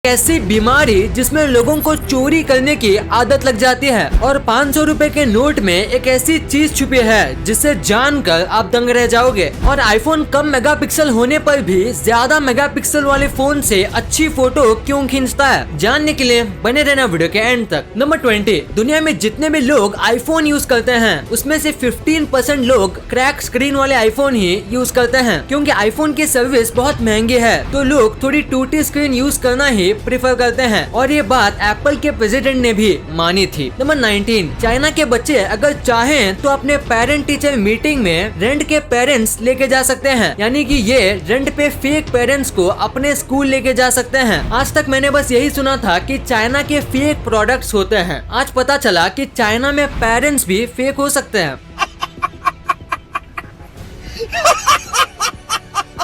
ऐसी बीमारी जिसमें लोगों को चोरी करने की आदत लग जाती है और 500 रुपए के नोट में एक ऐसी चीज छुपी है जिसे जानकर आप दंग रह जाओगे। और आईफोन कम मेगापिक्सल होने पर भी ज्यादा मेगापिक्सल वाले फोन से अच्छी फोटो क्यों खींचता है, जानने के लिए बने रहना वीडियो के एंड तक। नंबर 20, दुनिया में जितने भी लोग आईफोन यूज करते हैं उसमें से 15% लोग क्रैक स्क्रीन वाले आईफोन ही यूज करते हैं, क्योंकि आईफोन की सर्विस बहुत महंगी है तो लोग थोड़ी टूटी स्क्रीन यूज करना ही प्रेफर करते हैं। और ये बात एप्पल के प्रेसिडेंट ने भी मानी थी। नंबर 19, चाइना के बच्चे अगर चाहें तो अपने पेरेंट टीचर मीटिंग में रेंट के पेरेंट्स लेके जा सकते हैं, यानी कि ये रेंट पे फेक पेरेंट्स को अपने स्कूल लेके जा सकते हैं। आज तक मैंने बस यही सुना था कि चाइना के फेक प्रोडक्ट्स होते हैं, आज पता चला कि चाइना में पेरेंट्स भी फेक हो सकते हैं।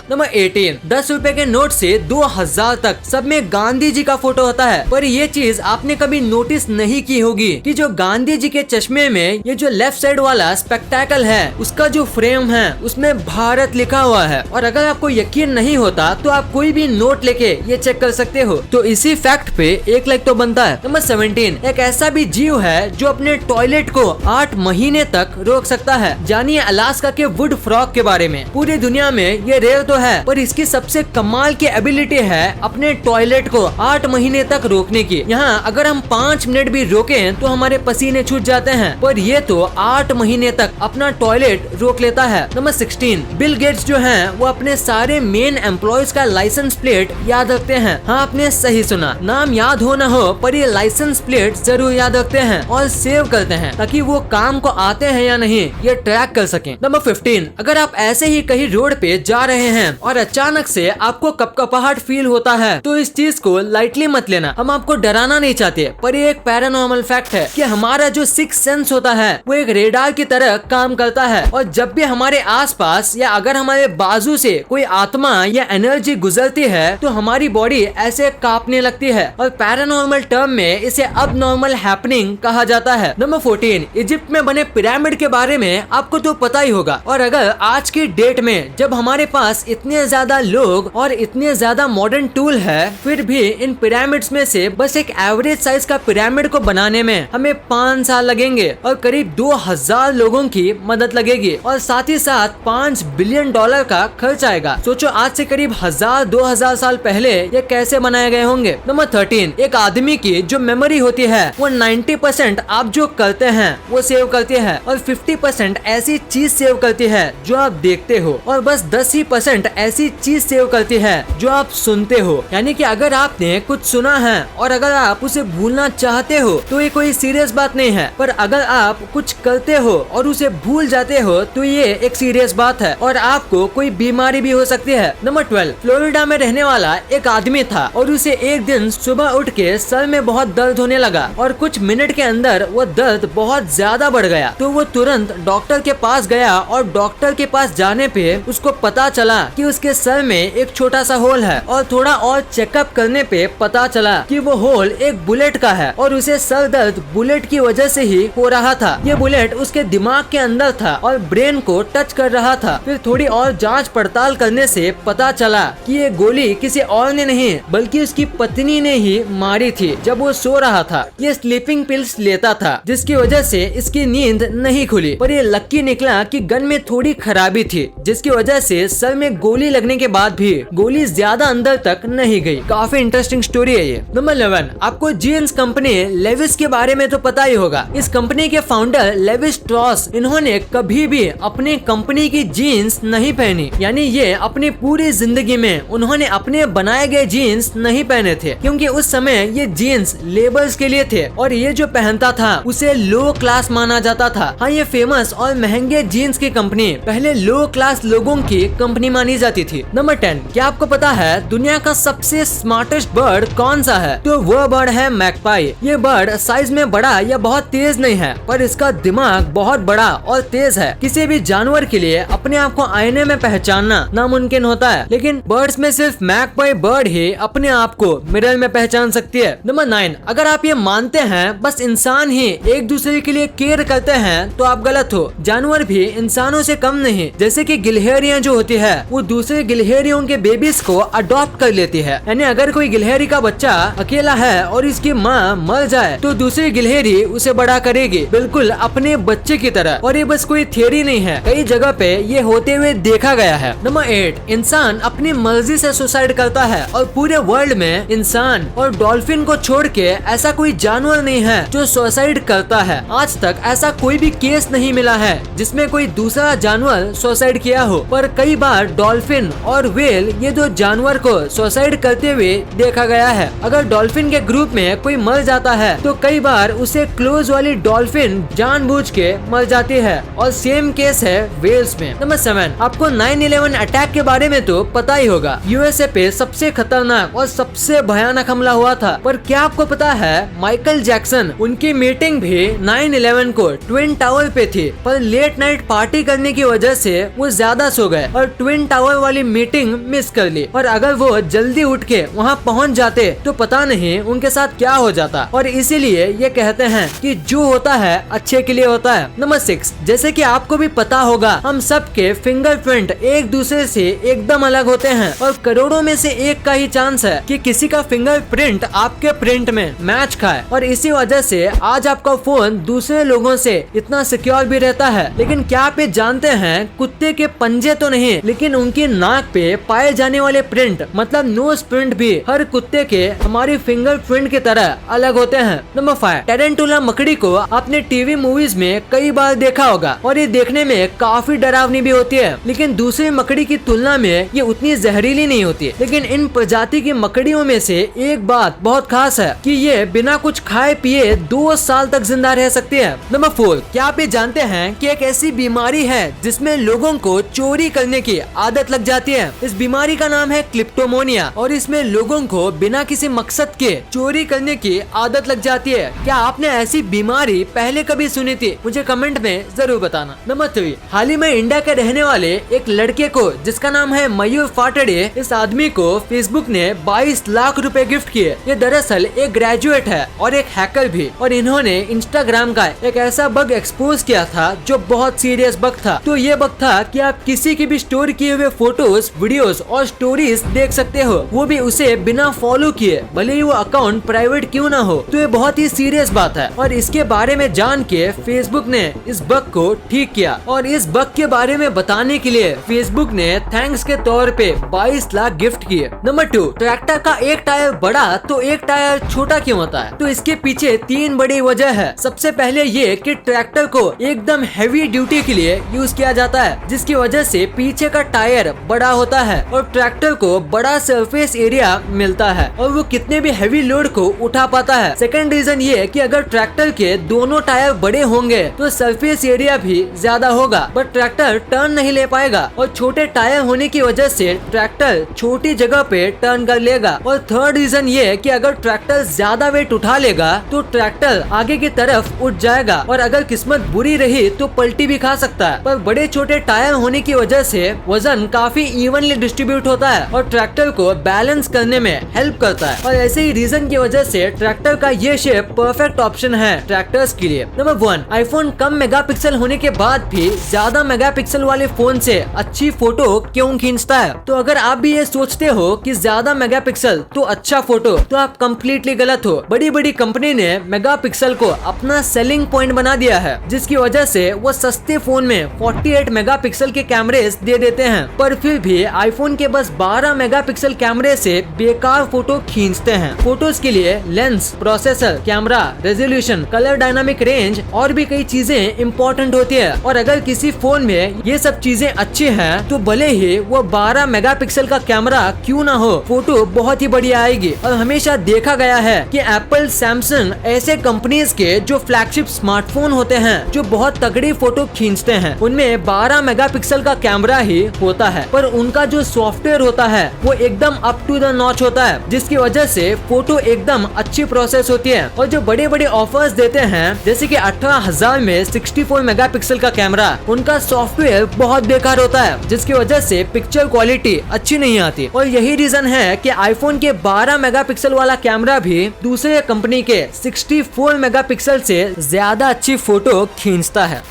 नंबर 18, 10 रुपए के नोट से 2000 तक सब में गांधी जी का फोटो होता है। पर ये चीज आपने कभी नोटिस नहीं की होगी कि जो गांधी जी के चश्मे में ये जो लेफ्ट साइड वाला स्पेक्टेकल है उसका जो फ्रेम है उसमें भारत लिखा हुआ है। और अगर आपको यकीन नहीं होता तो आप कोई भी नोट लेके ये चेक कर सकते हो। तो इसी फैक्ट पे 1 लाइक तो बनता है। नंबर 17, एक ऐसा भी जीव है जो अपने टॉयलेट को 8 महीने तक रोक सकता है। जानिए अलास्का के वुड फ्रॉग के बारे में। पूरी दुनिया में ये रेयर तो है पर इसकी सबसे कमाल की एबिलिटी है अपने टॉयलेट को 8 महीने तक रोकने की। यहाँ अगर हम 5 मिनट भी रोकें तो हमारे पसीने छूट जाते हैं, पर ये तो 8 महीने तक अपना टॉयलेट रोक लेता है। नंबर 16, बिल गेट्स जो हैं वो अपने सारे मेन एम्प्लॉयज का लाइसेंस प्लेट याद रखते हैं। हाँ आपने सही सुना, नाम याद हो न हो पर ये लाइसेंस प्लेट जरूर याद रखते हैं और सेव करते हैं ताकि वो काम को आते हैं या नहीं ये ट्रैक कर सकें। नंबर 15, अगर आप ऐसे ही कहीं रोड पे जा रहे हैं और अचानक से आपको कपकपाहट फील होता है तो इस चीज को लाइटली मत लेना। हम आपको डराना नहीं चाहते पर ये एक पैरानॉर्मल फैक्ट है कि हमारा जो सिक्स सेंस होता है वो एक रेडार की तरह काम करता है और जब भी हमारे आसपास या अगर हमारे बाजू से कोई आत्मा या एनर्जी गुजरती है तो हमारी बॉडी ऐसे कांपने लगती है और पैरानॉर्मल टर्म में इसे अब नॉर्मल हैपनिंग कहा जाता है। नंबर 14, इजिप्ट में बने पिरामिड के बारे में आपको तो पता ही होगा। और अगर आज की डेट में जब हमारे पास इतने ज्यादा लोग और इतने ज्यादा मॉडर्न टूल है फिर भी इन पिरामिड्स में से बस एक एवरेज साइज का पिरामिड को बनाने में हमें 5 साल लगेंगे और करीब 2000 लोगों की मदद लगेगी और साथ ही साथ $5 बिलियन का खर्च आएगा। सोचो आज से करीब 1000-2000 साल पहले ये कैसे बनाए गए होंगे। नंबर 13, एक आदमी की जो मेमोरी होती है वो 90% आप जो करते हैं वो सेव करती है और 50% ऐसी चीज सेव करती है जो आप देखते हो और बस 10% ऐसी चीज सेव करती है जो आप सुनते हो। यानी कि अगर आपने कुछ सुना है और अगर आप उसे भूलना चाहते हो तो ये कोई सीरियस बात नहीं है, पर अगर आप कुछ करते हो और उसे भूल जाते हो तो ये एक सीरियस बात है और आपको कोई बीमारी भी हो सकती है। नंबर 12, फ्लोरिडा में रहने वाला एक आदमी था और उसे एक दिन सुबह उठ के सर में बहुत दर्द होने लगा और कुछ मिनट के अंदर वो दर्द बहुत ज्यादा बढ़ गया तो वो तुरंत डॉक्टर के पास गया और डॉक्टर के पास जाने पे उसको पता चला कि उसके सर में एक छोटा सा होल है और थोड़ा और चेकअप करने पे पता चला कि वो होल एक बुलेट का है और उसे सर दर्द बुलेट की वजह से ही हो रहा था। ये बुलेट उसके दिमाग के अंदर था और ब्रेन को टच कर रहा था। फिर थोड़ी और जांच पड़ताल करने से पता चला कि ये गोली किसी और ने नहीं बल्कि उसकी पत्नी ने ही मारी थी जब वो सो रहा था। ये स्लीपिंग पिल्स लेता था जिसकी वजह से इसकी नींद नहीं खुली, पर ये लक्की निकला कि गन में थोड़ी खराबी थी जिसकी वजह से सर में गोली लगने के बाद भी गोली ज्यादा अंदर तक नहीं गई। काफी इंटरेस्टिंग स्टोरी है ये। नंबर 11, आपको जीन्स कंपनी लेविस के बारे में तो पता ही होगा। इस कंपनी के फाउंडर लेविस स्ट्रॉस इन्होंने कभी भी अपनी कंपनी की जीन्स नहीं पहनी, यानी ये अपनी पूरी जिंदगी में उन्होंने अपने बनाए गए जीन्स नहीं पहने थे क्योंकि उस समय ये जीन्स लेबर्स के लिए थे और ये जो पहनता था उसे लो क्लास माना जाता था। हाँ ये फेमस और महंगे जीन्स की कंपनी पहले लो क्लास लोगों की कंपनी मानी जाती थी। नंबर 10, क्या आपको पता है दुनिया का सबसे स्मार्टेस्ट बर्ड कौन सा है? तो वो बर्ड है मैगपाई। ये बर्ड साइज में बड़ा या बहुत तेज नहीं है पर इसका दिमाग बहुत बड़ा और तेज है। किसी भी जानवर के लिए अपने आप को आईने में पहचानना नामुमकिन होता है लेकिन बर्ड्स में सिर्फ मैगपाई बर्ड ही अपने आप को मिरर में पहचान सकती है। नंबर 9, अगर आप ये मानते हैं बस इंसान ही एक दूसरे के लिए केयर करते हैं तो आप गलत हो। जानवर भी इंसानों से कम नहीं, जैसे कि गिलहरियां जो होती है वो वो दूसरे गिलहरियों के बेबीज को अडॉप्ट कर लेती है। यानी अगर कोई गिलहरी का बच्चा अकेला है और इसकी माँ मर जाए तो दूसरी गिलहरी उसे बड़ा करेगी, बिल्कुल अपने बच्चे की तरह। और ये बस कोई थियरी नहीं है, कई जगह पे ये होते हुए देखा गया है। नंबर 8, इंसान अपनी मर्जी से सुसाइड करता है और पूरे वर्ल्ड में इंसान और डॉल्फिन को छोड़ के ऐसा कोई जानवर नहीं है जो सुसाइड करता है। आज तक ऐसा कोई भी केस नहीं मिला है जिसमें कोई दूसरा जानवर सुसाइड किया हो, पर कई बार डॉल्फिन और व्हेल ये दो जानवर को सुसाइड करते हुए देखा गया है। अगर डॉल्फिन के ग्रुप में कोई मर जाता है तो कई बार उसे क्लोज वाली डॉल्फिन जानबूझ के मर जाती है, और सेम केस है व्हेल्स में। नंबर 7, आपको 9/11 अटैक के बारे में तो पता ही होगा। यूएसए पे सबसे खतरनाक और सबसे भयानक हमला हुआ था, पर क्या आपको पता है माइकल जैक्सन उनकी मीटिंग भी 9/11 को ट्विन टावर पे थी, पर लेट नाइट पार्टी करने की वजह से वो ज्यादा सो गए और ट्विन टावर वाली मीटिंग मिस कर ली। और अगर वो जल्दी उठ के वहाँ पहुँच जाते तो पता नहीं उनके साथ क्या हो जाता। और इसीलिए ये कहते हैं कि जो होता है अच्छे के लिए होता है। नंबर 6, जैसे कि आपको भी पता होगा, हम सबके फिंगरप्रिंट एक दूसरे से एकदम अलग होते हैं और करोड़ों में से एक का ही चांस है कि किसी का फिंगरप्रिंट आपके प्रिंट में मैच खाए। और इसी वजह से आज आपका फोन दूसरे लोगों से इतना सिक्योर भी रहता है। लेकिन क्या आप ये जानते हैं, कुत्ते के पंजे तो नहीं, लेकिन उनकी नाक पे पाए जाने वाले प्रिंट मतलब नोज प्रिंट भी हर कुत्ते के हमारी फिंगरप्रिंट की तरह अलग होते हैं। नंबर 5, टेरेंटुला मकड़ी को आपने टीवी मूवीज में कई बार देखा होगा और ये देखने में काफी डरावनी भी होती है, लेकिन दूसरी मकड़ी की तुलना में ये उतनी जहरीली नहीं होती। लेकिन इन प्रजाति की मकड़ियों में से एक बात बहुत खास है कि ये बिना कुछ खाए पिए 2 साल तक जिंदा रह सकती है। नंबर 4, क्या आप ये जानते हैं कि एक ऐसी बीमारी है जिसमें लोगों को चोरी करने की आदत लग जाती है। इस बीमारी का नाम है क्लिप्टोमोनिया और इसमें लोगों को बिना किसी मकसद के चोरी करने की आदत लग जाती है। क्या आपने ऐसी बीमारी पहले कभी सुनी थी? मुझे कमेंट में जरूर बताना। नंबर 3, हाल ही में इंडिया के रहने वाले एक लड़के को जिसका नाम है मयूर फाटड़े, इस आदमी को फेसबुक ने 22 लाख रुपए गिफ्ट किए। ये दरअसल एक ग्रेजुएट है और एक हैकर भी, और इन्होंने इंस्टाग्राम का एक ऐसा बग एक्सपोज किया था जो बहुत सीरियस बग था। तो ये बग था कि आप किसी की भी स्टोर किए हुए फोटोज, वीडियोस और स्टोरीज देख सकते हो, वो भी उसे बिना फॉलो किए, भले ही वो अकाउंट प्राइवेट क्यों ना हो। तो ये बहुत ही सीरियस बात है और इसके बारे में जान के फेसबुक ने इस बग को ठीक किया। और इस बग के बारे में बताने के लिए फेसबुक ने थैंक्स के तौर पे 22 लाख गिफ्ट किए। नंबर 2, ट्रैक्टर का एक टायर बड़ा तो एक टायर छोटा क्यों होता है? तो इसके पीछे 3 बड़ी वजह है। सबसे पहले ये कि ट्रैक्टर को एकदम हैवी ड्यूटी के लिए यूज किया जाता है, जिसकी वजह से पीछे का टायर बड़ा होता है और ट्रैक्टर को बड़ा सरफेस एरिया मिलता है और वो कितने भी हैवी लोड को उठा पाता है। सेकंड रीजन ये कि अगर ट्रैक्टर के दोनों टायर बड़े होंगे तो सरफेस एरिया भी ज्यादा होगा, बट ट्रैक्टर टर्न नहीं ले पाएगा और छोटे टायर होने की वजह से ट्रैक्टर छोटी जगह पे टर्न कर लेगा। और थर्ड रीजन ये कि अगर ट्रैक्टर ज्यादा वेट उठा लेगा तो ट्रैक्टर आगे की तरफ उठ जाएगा और अगर किस्मत बुरी रही तो पलटी भी खा सकता है। पर बड़े छोटे टायर होने की वजह से वजन काफी इवनली डिस्ट्रीब्यूट होता है और ट्रैक्टर को बैलेंस करने में हेल्प करता है। और ऐसे ही रीजन की वजह से ट्रैक्टर का ये शेप परफेक्ट ऑप्शन है ट्रैक्टर्स के लिए। नंबर 1, आईफोन कम मेगापिक्सल होने के बाद भी ज्यादा मेगापिक्सल वाले फोन से अच्छी फोटो क्यों खींचता है? तो अगर आप भी ये सोचते हो कि ज्यादा मेगापिक्सल तो अच्छा फोटो, तो आप कम्प्लीटली गलत हो। बड़ी बड़ी कंपनी ने मेगापिक्सल को अपना सेलिंग पॉइंट बना दिया है, जिसकी वजह से वो सस्ते फोन में 48 मेगापिक्सल के कैमरे दे देते हैं, पर फिर भी आईफोन के बस 12 मेगापिक्सल कैमरे से बेकार फोटो खींचते हैं। फोटोज के लिए lens, processor, camera, resolution, colour dynamic range और भी कई चीजें इम्पोर्टेंट होती है। और अगर किसी फोन में ये सब चीजें अच्छी हैं, तो भले ही वो 12 मेगापिक्सल का कैमरा क्यों ना हो, फोटो बहुत ही बढ़िया आएगी। और हमेशा देखा गया है कि एप्पल, सैमसंग ऐसे कंपनीज के जो फ्लैगशिप स्मार्टफोन होते हैं जो बहुत तगड़ी फोटो खींचते हैं, उनमें 12 मेगापिक्सल का कैमरा ही होता है, पर उनका जो सॉफ्टवेयर होता है वो एकदम अप टू द नॉच होता है, जिसकी वजह से फोटो एकदम अच्छी प्रोसेस होती है। और जो बड़े बड़े ऑफर्स देते हैं जैसे कि 18,000 में 64 मेगापिक्सल का कैमरा, उनका सॉफ्टवेयर बहुत बेकार होता है, जिसकी वजह से पिक्चर क्वालिटी अच्छी नहीं आती। और यही रीजन है कि आईफोन के 12 मेगापिक्सल वाला कैमरा भी दूसरे कंपनी के 64 मेगापिक्सल से ज्यादा अच्छी फोटो खींचता है।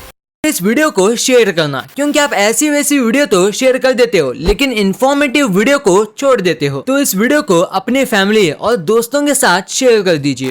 इस वीडियो को शेयर करना, क्योंकि आप ऐसी वैसी वीडियो तो शेयर कर देते हो लेकिन इन्फॉर्मेटिव वीडियो को छोड़ देते हो। तो इस वीडियो को अपने फैमिली और दोस्तों के साथ शेयर कर दीजिए।